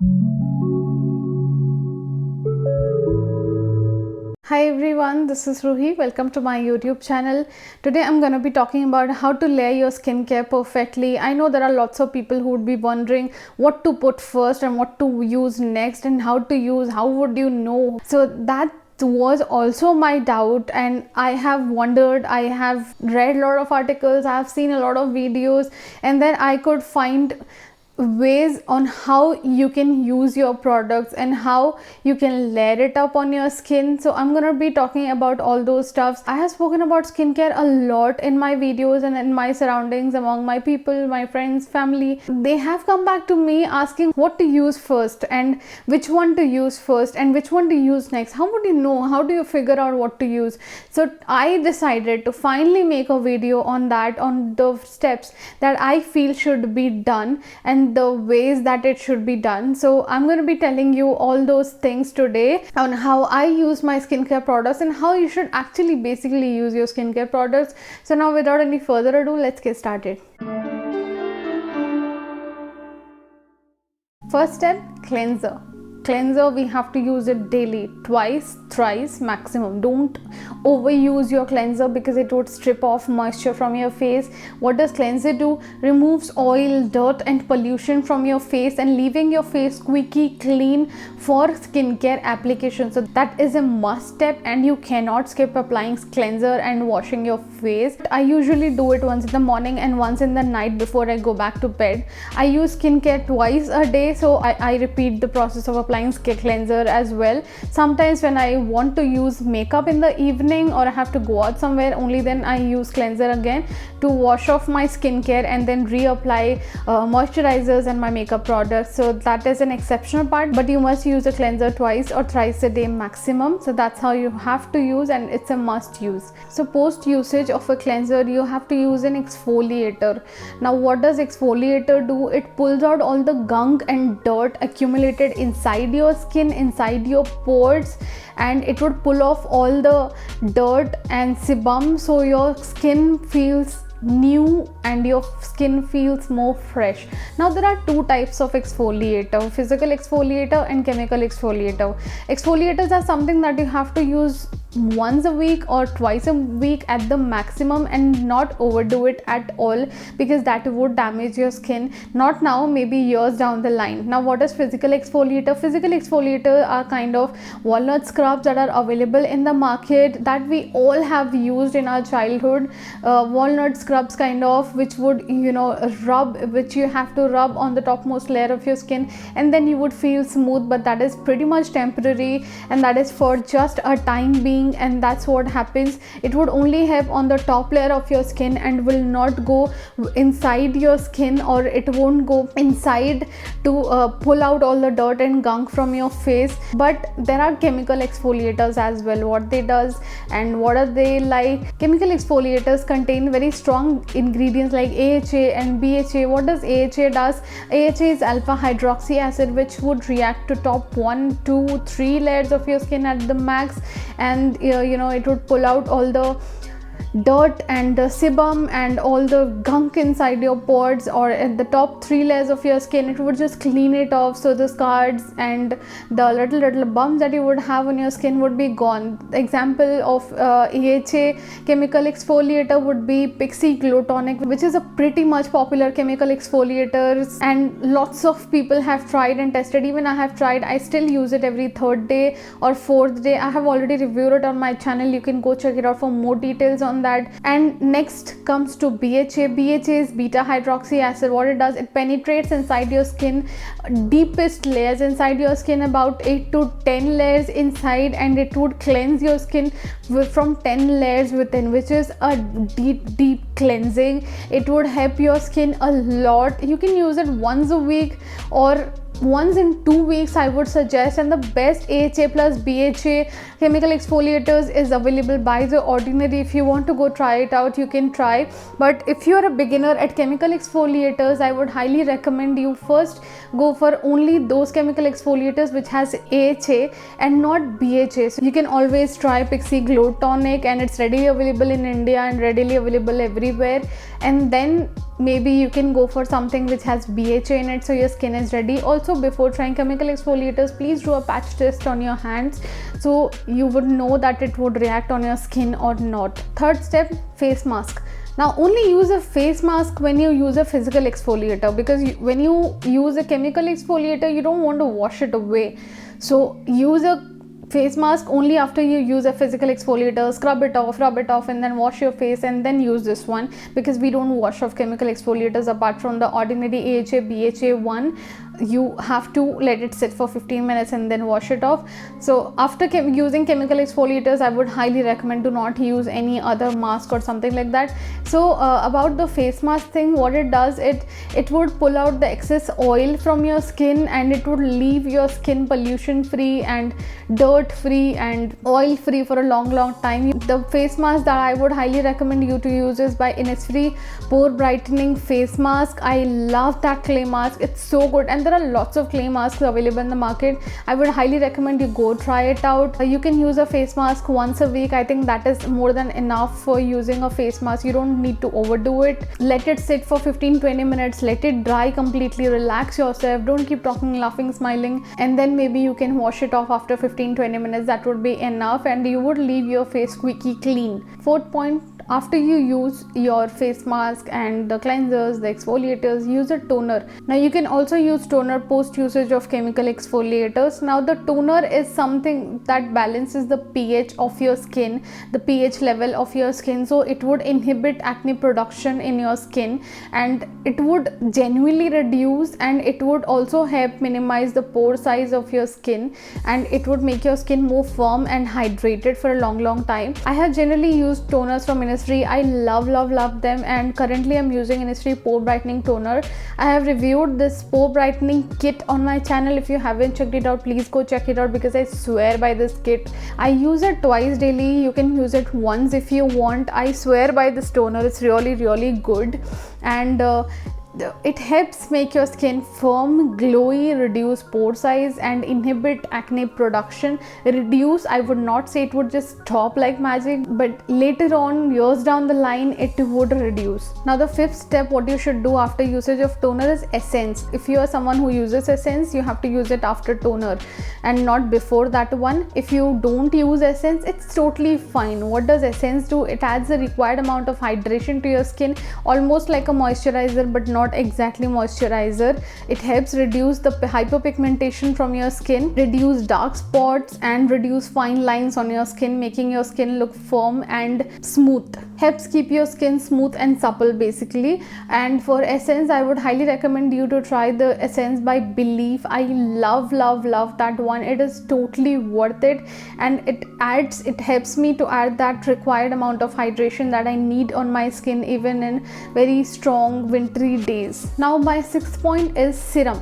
Hi everyone, this is Ruhi. Welcome to my YouTube channel. Today I'm going to be talking about how to layer your skincare perfectly. I know there are lots of people who would be wondering what to put first and what to use next and how to use, how would you know? So that was also my doubt, and I have wondered, I have read a lot of articles, I have seen a lot of videos, and then I could find ways on how you can use your products and how you can layer it up on your skin. So I'm gonna be talking about all those stuffs. I have spoken about skincare a lot in my videos and in my surroundings, among my people, my friends, family. They have come back to me asking what to use first and which one to use first and which one to use next. How would you know? How do you figure out what to use? So I decided to finally make a video on that, on the steps that I feel should be done and the ways that it should be done. So I'm going to be telling you all those things today on how I use my skincare products and how you should actually basically use your skincare products. So now without any further ado, let's get started. First step, cleanser. Cleanser, we have to use it daily, twice, thrice maximum. Don't overuse your cleanser because it would strip off moisture from your face. What does cleanser do? Removes oil, dirt and pollution from your face and leaving your face squeaky clean for skincare application. So that is a must step and you cannot skip applying cleanser and washing your face. I usually do it once in the morning and once in the night before I go back to bed. I use skincare twice a day, so I repeat the process of applying cleanser as well. Sometimes when I want to use makeup in the evening or I have to go out somewhere, only then I use cleanser again to wash off my skincare and then reapply moisturizers and my makeup products. So that is an exceptional part, but you must use a cleanser twice or thrice a day maximum. So that's how you have to use and it's a must use. So post usage of a cleanser, you have to use an exfoliator. Now what does exfoliator do? It pulls out all the gunk and dirt accumulated inside your skin, inside your pores, and it would pull off all the dirt and sebum so your skin feels new and your skin feels more fresh. Now there are two types of exfoliator, physical exfoliator and chemical exfoliator. Exfoliators are something that you have to use once a week or twice a week at the maximum and not overdo it at all because that would damage your skin. Not now, maybe years down the line. Now what is physical exfoliator? Physical exfoliator are kind of walnut scrubs that are available in the market that we all have used in our childhood. Walnut scrubs kind of, which would which you have to rub on the topmost layer of your skin and then you would feel smooth, but that is pretty much temporary and that is for just a time being, and that's what happens. It would only help on the top layer of your skin and will not go inside your skin, or it won't go inside to pull out all the dirt and gunk from your face. But there are chemical exfoliators as well. What they does and what are they like? Chemical exfoliators contain very strong ingredients like AHA and BHA. What does AHA does? AHA is alpha hydroxy acid, which would react to top 1, 2, 3 layers of your skin at the max, and it would pull out all the dirt and the sebum and all the gunk inside your pores or at the top 3 layers of your skin. It would just clean it off, so the scars and the little bumps that you would have on your skin would be gone. Example of AHA chemical exfoliator would be Pixi Glow Tonic, which is a pretty much popular chemical exfoliators and lots of people have tried and tested. Even I have tried. I still use it every 3rd day or 4th day. I have already reviewed it on my channel. You can go check it out for more details on that. And next comes to BHA. BHA is beta hydroxy acid. What it does, it penetrates inside your skin, deepest layers inside your skin, about 8 to 10 layers inside, and it would cleanse your skin from 10 layers within, which is a deep cleansing. It would help your skin a lot. You can use it once a week or once in 2 weeks, I would suggest. And the best AHA plus BHA chemical exfoliators is available by The Ordinary. If you want to go try it out, you can try. But if you're a beginner at chemical exfoliators, I would highly recommend you first go for only those chemical exfoliators which has AHA and not BHA. So you can always try Pixi Glow Tonic, and it's readily available in India and readily available everywhere. And then maybe you can go for something which has BHA in it, so your skin is ready. Also, before trying chemical exfoliators, please do a patch test on your hands so you would know that it would react on your skin or not. Third step, face mask. Now, only use a face mask when you use a physical exfoliator, because when you use a chemical exfoliator, you don't want to wash it away. So use a face mask only after you use a physical exfoliator. Scrub it off, rub it off, and then wash your face, and then use this one, because we don't wash off chemical exfoliators apart from the ordinary AHA BHA one. You have to let it sit for 15 minutes and then wash it off. So after using chemical exfoliators, I would highly recommend to not use any other mask or something like that. So about the face mask thing, what it does, it would pull out the excess oil from your skin, and it would leave your skin pollution free and dirt free and oil free for a long time. The face mask that I would highly recommend you to use is by Innisfree Pore Brightening Face Mask. I love that clay mask, it's so good, and there are lots of clay masks available in the market. I would highly recommend you go try it out. You can use a face mask once a week. I think that is more than enough for using a face mask. You don't need to overdo it. Let it sit for 15-20 minutes, let it dry completely, relax yourself, don't keep talking, laughing, smiling, and then maybe you can wash it off after 15-20 minutes. That would be enough, and you would leave your face squeaky clean. Fourth point, after you use your face mask and the cleansers, the exfoliators, use a toner. Now you can also use toner post usage of chemical exfoliators. Now the toner is something that balances the pH of your skin, the pH level of your skin, so it would inhibit acne production in your skin, and it would genuinely reduce, and it would also help minimize the pore size of your skin, and it would make your skin more firm and hydrated for a long time. I have generally used toners from Innisfree. I love them, and currently I'm using Innisfree Pore Brightening Toner. I have reviewed this pore brightening kit on my channel. If you haven't checked it out, please go check it out, because I swear by this kit. I use it twice daily. You can use it once if you want. I swear by this toner, it's really good, and it helps make your skin firm, glowy, reduce pore size, and inhibit acne production. Reduce, I would not say it would just stop like magic, but later on, years down the line, it would reduce. Now the fifth step, what you should do after usage of toner is essence. If you are someone who uses essence, you have to use it after toner and not before that one. If you don't use essence, it's totally fine. What does essence do? It adds the required amount of hydration to your skin, almost like a moisturizer, but not exactly moisturizer. It helps reduce the hyperpigmentation from your skin, reduce dark spots, and reduce fine lines on your skin, making your skin look firm and smooth. Helps keep your skin smooth and supple basically. And for essence, I would highly recommend you to try the essence by Belif. I love that one. It is totally worth it, and it helps me to add that required amount of hydration that I need on my skin even in very strong wintry days. Now my sixth point is serum.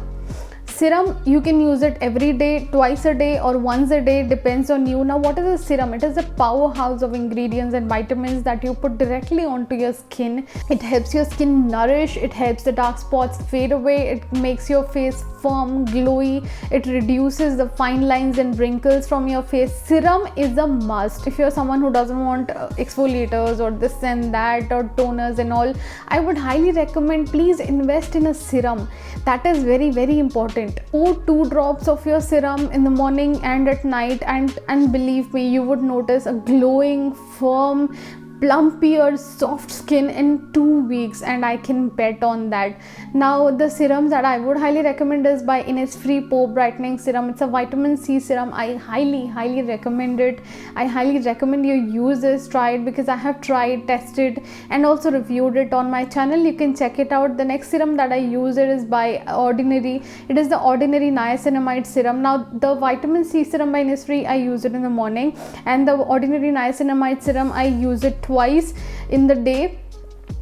Serum, you can use it every day, twice a day, or once a day, depends on you. Now what is a serum? It is a powerhouse of ingredients and vitamins that you put directly onto your skin. It helps your skin nourish, it helps the dark spots fade away, it makes your face firm, glowy, it reduces the fine lines and wrinkles from your face. Serum is a must. If you're someone who doesn't want exfoliators or this and that or toners and all, I would highly recommend, please invest in a serum. That is very important. Pour 2 drops of your serum in the morning and at night, and believe me, you would notice a glowing, firm, plumpier, soft skin in 2 weeks, and I can bet on that. Now the serums that I would highly recommend is by Innisfree Pore Brightening Serum. It's a vitamin C serum. I highly recommend it. I highly recommend you use this, try it, because I have tried, tested, and also reviewed it on my channel. You can check it out. The next serum that I use it is by Ordinary. It is the Ordinary Niacinamide Serum. Now the vitamin C serum by Innisfree, I use it in the morning, and the Ordinary Niacinamide Serum, I use it twice in the day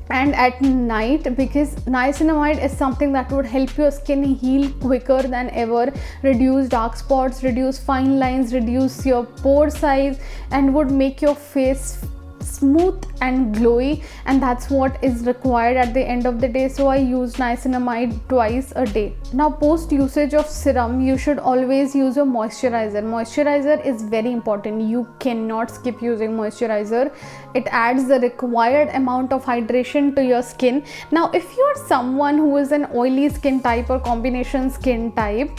and at night, because niacinamide is something that would help your skin heal quicker than ever, reduce dark spots, reduce fine lines, reduce your pore size, and would make your face smooth and glowy, and that's what is required at the end of the day. So I use niacinamide twice a day. Now post usage of serum, you should always use a moisturizer. Moisturizer is very important. You cannot skip using moisturizer. It adds the required amount of hydration to your skin. Now if you're someone who is an oily skin type or combination skin type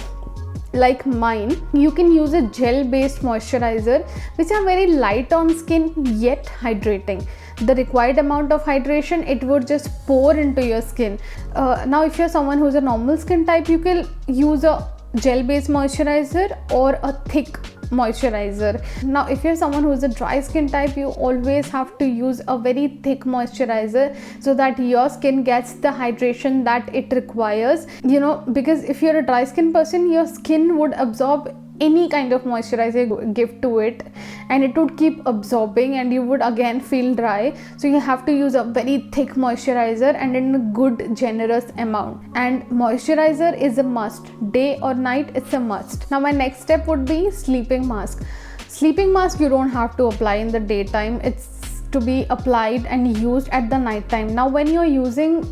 like mine, you can use a gel based moisturizer which are very light on skin yet hydrating. The required amount of hydration, it would just pour into your skin. Now if you're someone who's a normal skin type, you can use a gel based moisturizer or a thick moisturizer. Now if you're someone who's a dry skin type, you always have to use a very thick moisturizer so that your skin gets the hydration that it requires, you know, because if you're a dry skin person, your skin would absorb any kind of moisturizer you give to it and it would keep absorbing and you would again feel dry. So you have to use a very thick moisturizer and in a good generous amount, and moisturizer is a must. Day or night, it's a must. Now my next step would be sleeping mask. Sleeping mask you don't have to apply in the daytime, it's to be applied and used at the night time. Now when you're using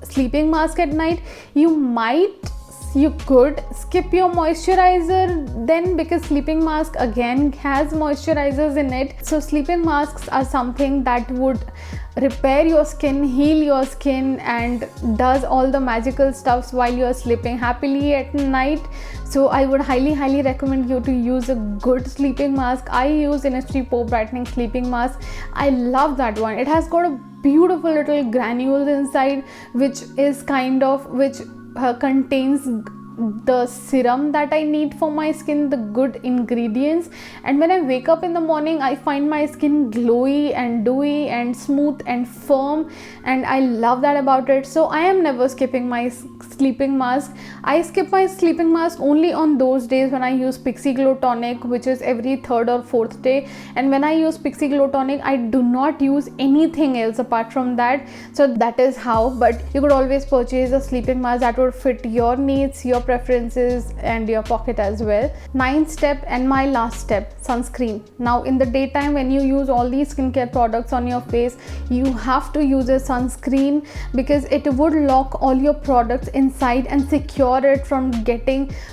sleeping mask at night, you could skip your moisturizer then, because sleeping mask again has moisturizers in it. So sleeping masks are something that would repair your skin, heal your skin, and does all the magical stuffs while you're sleeping happily at night. So I would highly recommend you to use a good sleeping mask. I use Innisfree Pore Brightening Sleeping Mask. I love that one. It has got a beautiful little granules inside which contains the serum that I need for my skin, the good ingredients, and when I wake up in the morning, I find my skin glowy and dewy and smooth and firm, and I love that about it. So I am never skipping my sleeping mask. I skip my sleeping mask only on those days when I use Pixi Glow Tonic, which is every third or fourth day, and when I use Pixi Glow Tonic, I do not use anything else apart from that. So that is how, but you could always purchase a sleeping mask that would fit your needs, your preferences, and your pocket as well. Ninth step and my last step, sunscreen. Now in the daytime, when you use all these skincare products on your face, you have to use a sunscreen because it would lock all your products inside and secure it from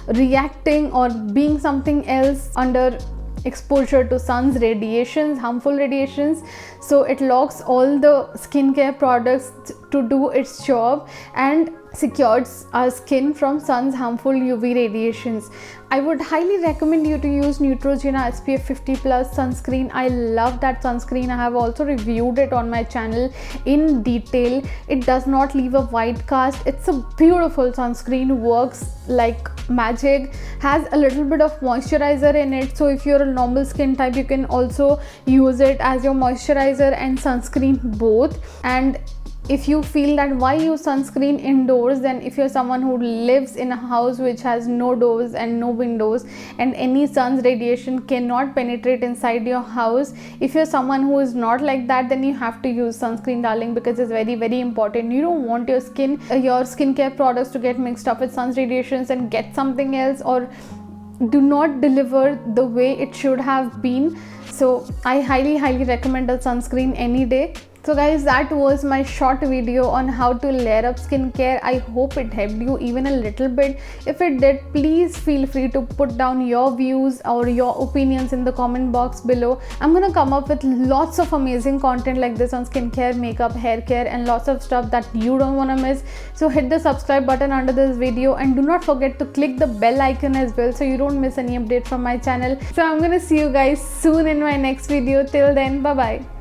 reacting or being something else under exposure to sun's radiations, harmful radiations. So it locks all the skincare products to do its job and secures our skin from sun's harmful UV radiations. I would highly recommend you to use Neutrogena SPF 50 plus sunscreen. I love that sunscreen. I have also reviewed it on my channel in detail. It does not leave a white cast. It's a beautiful sunscreen, works like magic, has a little bit of moisturizer in it. So if you're a normal skin type, you can also use it as your moisturizer and sunscreen both. And if you feel that why use sunscreen indoors, then if you're someone who lives in a house which has no doors and no windows and any sun's radiation cannot penetrate inside your house, if you're someone who is not like that, then you have to use sunscreen, darling, because it's very important. You don't want your skincare products to get mixed up with sun's radiations and get something else or do not deliver the way it should have been. So I highly recommend a sunscreen any day. So guys, that was my short video on how to layer up skincare. I hope it helped you even a little bit. If it did, please feel free to put down your views or your opinions in the comment box below. I'm gonna come up with lots of amazing content like this on skincare, makeup, hair care, and lots of stuff that you don't wanna miss. So hit the subscribe button under this video and do not forget to click the bell icon as well so you don't miss any update from my channel. So I'm gonna see you guys soon in my next video. Till then, bye bye.